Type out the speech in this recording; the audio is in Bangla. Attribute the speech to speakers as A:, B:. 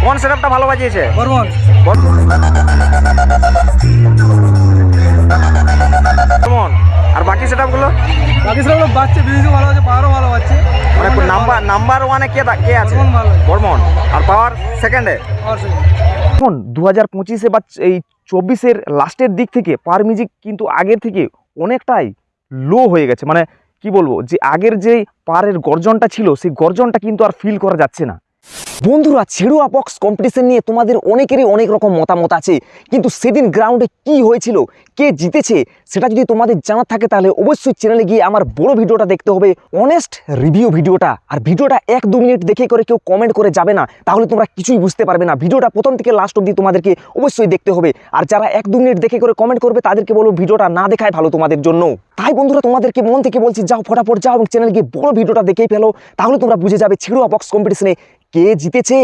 A: কোন সেটআপটা ভালো বাজিয়েছে?
B: বর্মন।
A: কেমন? আর বাকি সেটআপগুলো
B: বাকি সবগুলো বাচ্চা বিউজি ভালো আছে, পাওয়ারও ভালো আছে।
A: মানে নাম্বার ওয়ানে কে আছে?
B: বর্মন ভালো।
A: বর্মন। আর পাওয়ার সেকেন্ডে। এখন 2025-এ বা এই 24-এর লাস্টের দিক থেকে পাওয়ার মিউজিক কিন্তু আগের থেকে অনেকটাই লো হয়ে গেছে। মানে কি বলবো, যে আগের যে পাওয়ারের গর্জনটা ছিল সেই গর্জনটা কিন্তু আর ফিল করা যাচ্ছে না। বন্ধুরা, ছেড়ুয়া বক্স কম্পিটিশন নিয়ে তোমাদের অনেকেরই অনেক রকম মতামত আছে, কিন্তু সেদিন গ্রাউন্ডে কি হয়েছিল, কে জিতেছে, সেটা যদি তোমাদের জানা থাকে তাহলে অবশ্যই চ্যানেলে গিয়ে আমার বড় ভিডিওটা দেখতে হবে, অনেস্ট রিভিউ ভিডিওটা। আর ভিডিওটা 1-2 মিনিট দেখে করে কেউ কমেন্ট করে যাবে না, তাহলে তোমরা কিছুই বুঝতে পারবে না। ভিডিওটা প্রথম থেকে লাস্ট অবধি তোমাদেরকে অবশ্যই দেখতে হবে। আর যারা 1-2 মিনিট দেখে করে কমেন্ট করবে তাদেরকে বলবো ভিডিওটা না দেখাই ভালো তোমাদের জন্য। তাই বন্ধুরা, তোমাদেরকে মন থেকে বলছি, যাও ফটাফট যাও এবং চ্যানেলে গিয়ে বড় ভিডিওটা দেখেই ফেলো, তাহলে তোমরা বুঝে যাবে ছেড়ুয়া বক্স কম্পিটিশনে কে জিতেছে।